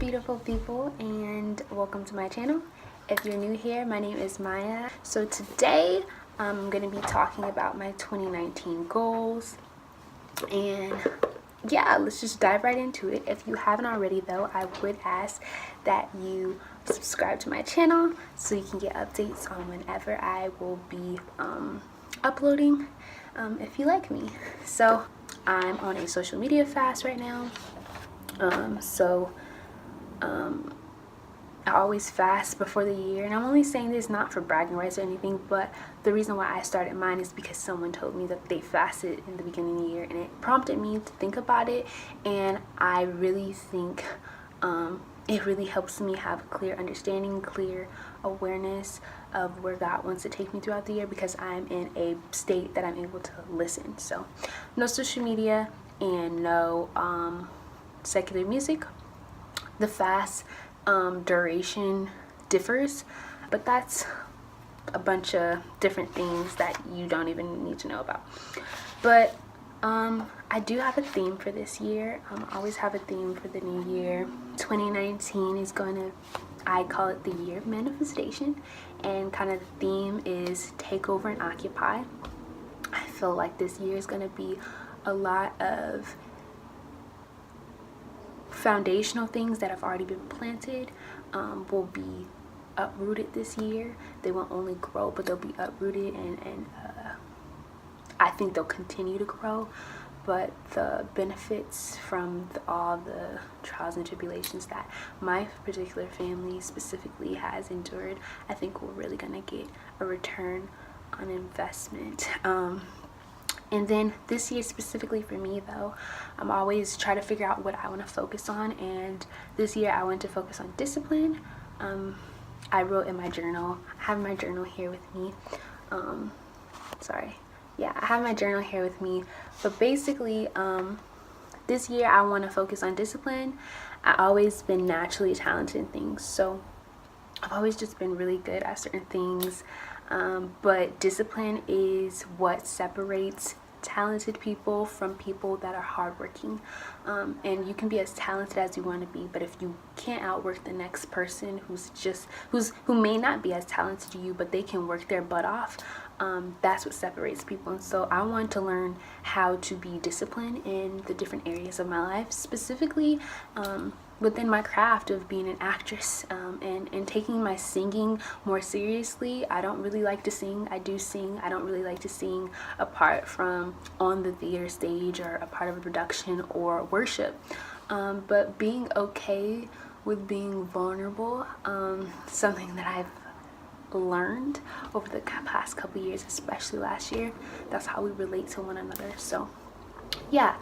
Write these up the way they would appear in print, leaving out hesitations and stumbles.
beautiful people, and welcome to my channel. If you're new here, my name is Maya. So today I'm going to be talking about my 2019 goals, and yeah, let's just dive right into it. If you haven't already though, I would ask that you subscribe to my channel so you can get updates on whenever I will be uploading, if you like me. So I'm on a social media fast right now. I always fast before the year, and I'm only saying this not for bragging rights or anything, but the reason why I started mine is because someone told me that they fasted in the beginning of the year, and it prompted me to think about it. And I really think it really helps me have a clear understanding, clear awareness of where God wants to take me throughout the year, because I'm in a state that I'm able to listen. So no social media and no secular music. The fast duration differs, but that's a bunch of different things that you don't even need to know about. But I do have a theme for this year. I always have a theme for the new year. 2019 is I call it the year of manifestation, and kind of the theme is take over and occupy. I feel like this year is going to be a lot of foundational things that have already been planted will be uprooted this year. They won't only grow, but they'll be uprooted, and I think they'll continue to grow. But the benefits from all the trials and tribulations that my particular family specifically has endured, I think we're really gonna get a return on investment. And then this year specifically for me though, I'm always trying to figure out what I want to focus on, and this year I want to focus on discipline. I wrote in my journal, I have my journal here with me. I have my journal here with me, but basically this year I want to focus on discipline. I've always been naturally talented in things, so I've always just been really good at certain things. But discipline is what separates talented people from people that are hardworking. And you can be as talented as you want to be, but if you can't outwork the next person who may not be as talented as you, but they can work their butt off, that's what separates people. And so I want to learn how to be disciplined in the different areas of my life, specifically within my craft of being an actress, and taking my singing more seriously. I don't really like to sing. I do sing. I don't really like to sing apart from on the theater stage or a part of a production or worship. But being okay with being vulnerable, something that I've learned over the past couple years, especially last year. That's how we relate to one another. So yeah.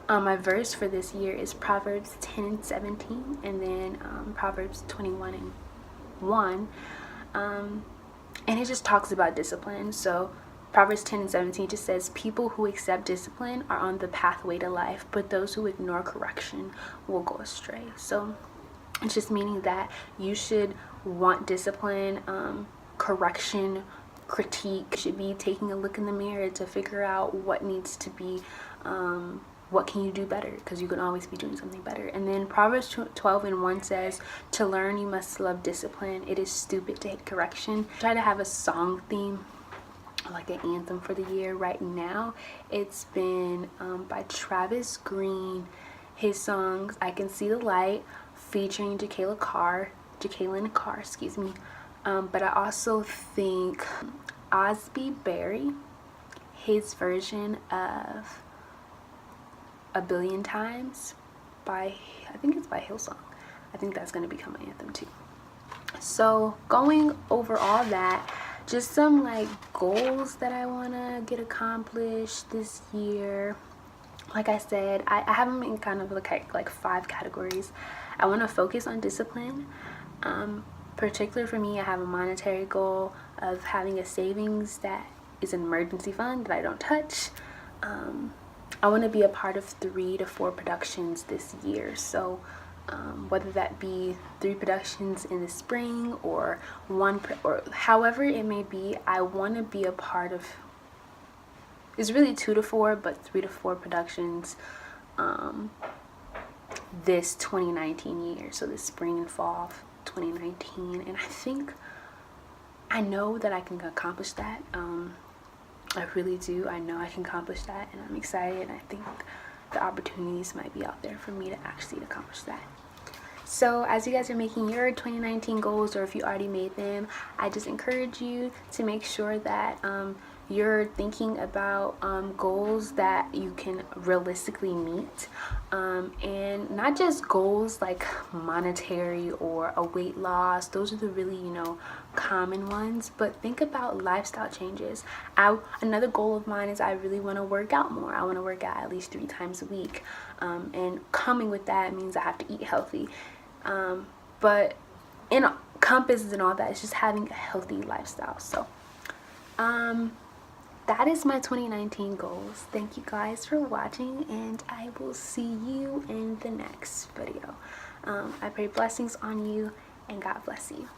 My verse for this year is Proverbs 10 and 17, and then Proverbs 21 and 1. And it just talks about discipline. So Proverbs 10 and 17 just says, people who accept discipline are on the pathway to life, but those who ignore correction will go astray. So it's just meaning that you should want discipline, correction, critique. You should be taking a look in the mirror to figure out what needs to be what can you do better, because you can always be doing something better. And then Proverbs 12 and 1 says, to learn you must love discipline. It is stupid to hate correction. Try to have a song theme, like an anthem for the year. Right now it's been by Travis Green. His songs I Can See the Light, featuring Jacqueline Carr, excuse me. But I also think Osby Berry, his version of A Billion Times I think it's by Hillsong. I think that's going to become an anthem too. So going over all that, just some like goals that I want to get accomplished this year. Like I said, I have them in kind of like 5 categories. I want to focus on discipline. Particular for me, I have a monetary goal of having a savings that is an emergency fund that I don't touch. I want to be a part of 3 to 4 productions this year. So whether that be 3 productions in the spring or or however it may be, I want to be a part of, it's really 2 to 4, but 3 to 4 productions this 2019 year, so this spring and fall of 2019. And I know that I can accomplish that. I really do. I know I can accomplish that, and I'm excited. I think the opportunities might be out there for me to actually accomplish that. So as you guys are making your 2019 goals, or if you already made them, I just encourage you to make sure that you're thinking about goals that you can realistically meet, and not just goals like monetary or a weight loss. Those are the really, common ones. But think about lifestyle changes. Another goal of mine is I really want to work out more. I want to work out at least 3 times a week, and coming with that means I have to eat healthy. But encompasses and all that, it's just having a healthy lifestyle. So that is my 2019 goals. Thank you guys for watching, and I will see you in the next video. I pray blessings on you, and God bless you.